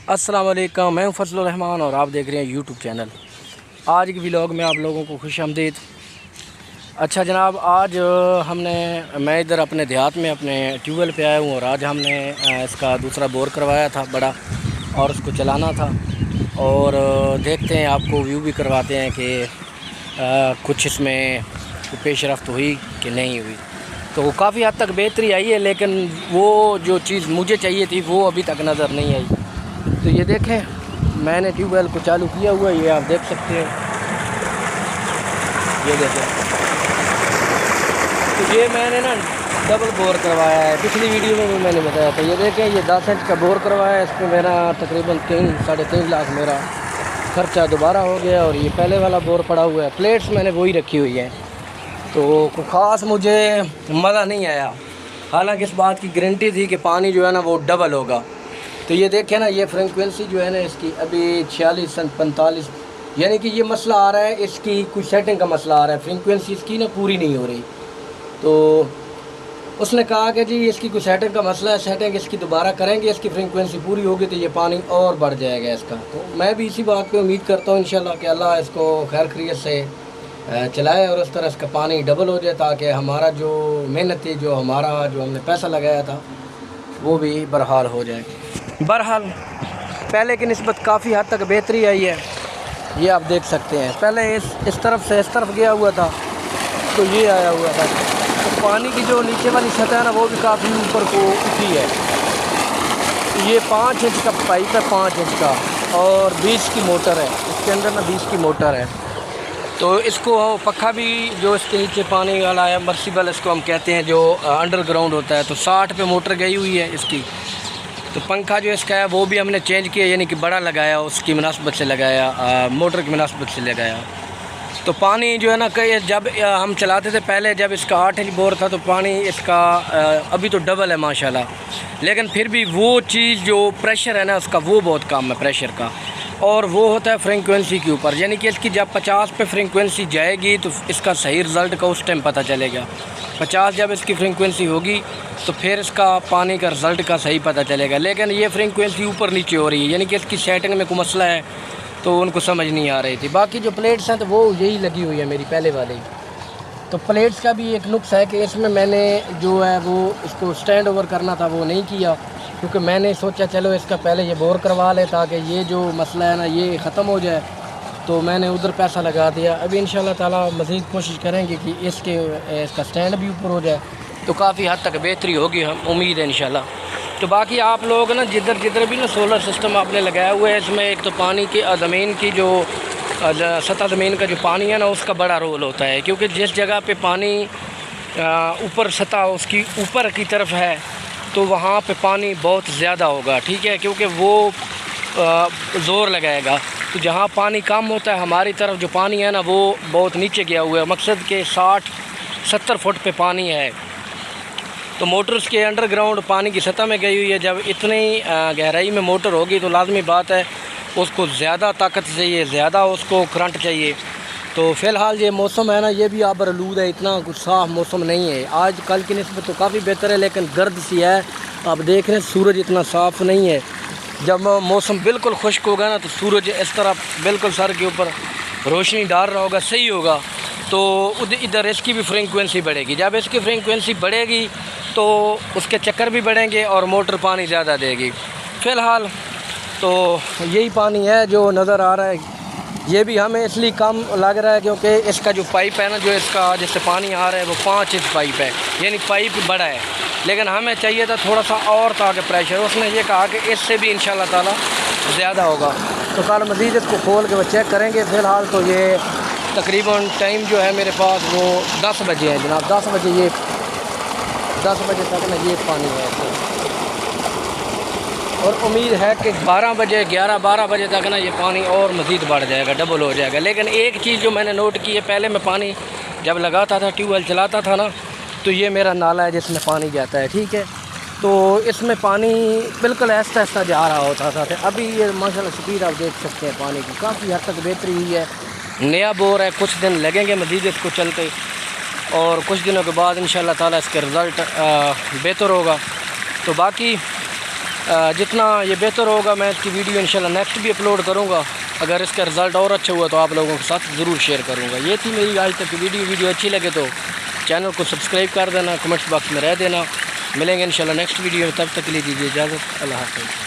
अस्सलाम वालेकुम, मैं हूं फजलुर रहमान और आप देख रहे हैं यूट्यूब चैनल। आज के व्लॉग में आप लोगों को खुशामदीद। अच्छा जनाब, आज मैं इधर अपने देहात में अपने ट्यूबवेल पे आया हूं और आज हमने इसका दूसरा बोर करवाया था बड़ा और उसको चलाना था और देखते हैं, आपको व्यू भी करवाते हैं कि कुछ इसमें पेशरफ्त हुई कि नहीं हुई। तो काफ़ी हद तक बेहतरी आई है, लेकिन वो जो चीज़ मुझे चाहिए थी वो अभी तक नज़र नहीं आई। तो ये देखें, मैंने ट्यूबवेल को चालू किया हुआ है, ये आप देख सकते हैं। ये देखें, तो ये मैंने ना डबल बोर करवाया है, पिछली वीडियो में भी मैंने बताया था। ये देखें, ये 10 इंच का बोर करवाया है, इस पर मेरा तकरीबन 3-3.5 लाख मेरा खर्चा दोबारा हो गया और ये पहले वाला बोर पड़ा हुआ है। प्लेट्स मैंने वही रखी हुई हैं, तो कोई ख़ास मुझे मज़ा नहीं आया। हालांकि इस बात की गारंटी थी कि पानी जो है ना वो डबल होगा। तो ये देखें ना, ये फ्रीक्वेंसी जो है ना इसकी अभी 46-45, यानी कि ये मसला आ रहा है, इसकी कुछ सेटिंग का मसला आ रहा है, फ्रीक्वेंसी इसकी ना पूरी नहीं हो रही। तो उसने कहा कि जी इसकी कुछ सेटिंग का मसला है, सेटिंग इसकी दोबारा करेंगे, इसकी फ्रीक्वेंसी पूरी होगी तो ये पानी और बढ़ जाएगा इसका। तो मैं भी इसी बात पे उम्मीद करता हूँ इंशाल्लाह कि अल्लाह इसको खैर खैरियत से चलाए और उस तरह इसका पानी डबल हो जाए, ताकि हमारा जो मेहनत थी, जो हमने पैसा लगाया था, वो भी बरहाल हो जाए। बहरहाल पहले की निस्बत काफ़ी हद तक बेहतरी आई है, ये आप देख सकते हैं। पहले इस तरफ से इस तरफ गया हुआ था तो ये आया हुआ था, तो पानी की जो नीचे वाली सतह है ना वो भी काफ़ी ऊपर को उठी है। ये 5 इंच का पाइप है, 5 इंच का, और 20 की मोटर है इसके अंदर ना, 20 की मोटर है। तो इसको पक्का भी जो इसके नीचे पानी वाला है, मर्सिबल इसको हम कहते हैं, जो अंडरग्राउंड होता है, तो 60 पे मोटर गई हुई है इसकी। तो पंखा जो इसका है वो भी हमने चेंज किया, यानी कि बड़ा लगाया, उसकी मुनासबत से लगाया, मोटर की मुनासबत से लगाया। तो पानी जो है ना, कई जब हम चलाते थे पहले, जब इसका 8 इंच बोर था, तो पानी इसका अभी तो डबल है माशाल्लाह, लेकिन फिर भी वो चीज़ जो प्रेशर है ना उसका, वो बहुत कम है प्रेशर का, और वो होता है फ्रीक्वेंसी के ऊपर। यानी कि इसकी जब 50 पे फ्रीक्वेंसी जाएगी तो इसका सही रिज़ल्ट का उस टाइम पता चलेगा। 50 जब इसकी फ्रीक्वेंसी होगी तो फिर इसका पानी का रिज़ल्ट का सही पता चलेगा। लेकिन ये फ्रीक्वेंसी ऊपर नीचे हो रही है, यानी कि इसकी सेटिंग में कोई मसला है, तो उनको समझ नहीं आ रही थी। बाकी जो प्लेट्स हैं तो वो यही लगी हुई है मेरी पहले वाली। तो प्लेट्स का भी एक नुक्स है कि इसमें मैंने जो है वो इसको स्टैंड ओवर करना था, वो नहीं किया, क्योंकि मैंने सोचा चलो इसका पहले ये बोर करवा ले ताकि ये जो मसला है ना ये ख़त्म हो जाए। तो मैंने उधर पैसा लगा दिया। अभी इंशाल्लाह ताला मज़ीद कोशिश करेंगे कि इसका स्टैंड भी ऊपर हो जाए, तो काफ़ी हद तक बेहतरी होगी, हम उम्मीद है इंशाल्लाह। तो बाकी आप लोग ना जिधर भी ना सोलर सिस्टम आपने लगाया हुआ है, इसमें एक तो पानी की ज़मीन की जो सतह ज़मीन का जो पानी है ना उसका बड़ा रोल होता है, क्योंकि जिस जगह पे पानी ऊपर सतह उसकी ऊपर की तरफ है तो वहाँ पे पानी बहुत ज़्यादा होगा, ठीक है, क्योंकि वो ज़ोर लगाएगा। तो जहाँ पानी कम होता है, हमारी तरफ जो पानी है ना वो बहुत नीचे गया हुआ है, मकसद के 60-70 फुट पे पानी है। तो मोटर्स के अंडरग्राउंड पानी की सतह में गई हुई है। जब इतनी गहराई में मोटर होगी तो लाजमी बात है उसको ज़्यादा ताकत चाहिए, ज़्यादा उसको करंट चाहिए। तो फ़िलहाल ये मौसम है ना, ये भी आबरलूद है, इतना कुछ साफ़ मौसम नहीं है। आज कल की निस्बत तो काफ़ी बेहतर है, लेकिन गर्द सी है। आप देख रहे हैं सूरज इतना साफ़ नहीं है। जब मौसम बिल्कुल खुश्क होगा ना तो सूरज इस तरह बिल्कुल सर के ऊपर रोशनी डाल रहा होगा, सही होगा, तो इधर इसकी भी फ्रीक्वेंसी बढ़ेगी। जब इसकी फ्रीक्वेंसी बढ़ेगी तो उसके चक्कर भी बढ़ेंगे और मोटर पानी ज़्यादा देगी। फ़िलहाल तो यही पानी है जो नज़र आ रहा है। ये भी हमें इसलिए कम लग रहा है क्योंकि इसका जो पाइप है ना, जो इसका जिससे पानी आ रहा है वो 5 इंच पाइप है, यानी पाइप बड़ा है, लेकिन हमें चाहिए था थोड़ा सा और ताकि प्रेशर। उसने ये कहा कि इससे भी इंशाल्लाह ताला ज़्यादा होगा। तो कल मज़ीद इसको खोल के वो चेक करेंगे। फ़िलहाल तो ये तकरीबन टाइम जो है मेरे पास वो 10 बजे है जनाब, 10 बजे तक ना ये पानी है इसमें। और उम्मीद है कि 11-12 बजे तक ना ये पानी और मज़ीद बढ़ जाएगा, डबल हो जाएगा। लेकिन एक चीज़ जो मैंने नोट की है, पहले मैं पानी जब लगाता था, ट्यूबवेल चलाता था ना, तो ये मेरा नाला है जिसमें पानी जाता है, ठीक है, तो इसमें पानी बिल्कुल ऐसा ऐसा जा रहा होता था। अभी ये माशाल्लाह स्पीड आप देख सकते हैं पानी की, काफ़ी हद तक बेहतरी हुई है। नया बोर है, कुछ दिन लगेंगे मज़ीद इसको चलते, और कुछ दिनों के बाद इंशाल्लाह ताला इसका रिज़ल्ट बेहतर होगा। तो बाकी जितना ये बेहतर होगा मैं इसकी वीडियो इंशाल्लाह नेक्स्ट भी अपलोड करूँगा। अगर इसका रिज़ल्ट और अच्छा हुआ तो आप लोगों के साथ ज़रूर शेयर करूँगा। ये थी मेरी आज तक की वीडियो अच्छी लगे तो चैनल को सब्सक्राइब कर देना, कमेंट्स बॉक्स में रह देना। मिलेंगे इंशाल्लाह नेक्स्ट वीडियो में, तब तक के लिए दीजिए इजाज़त। अल्लाह हाफ़िज़।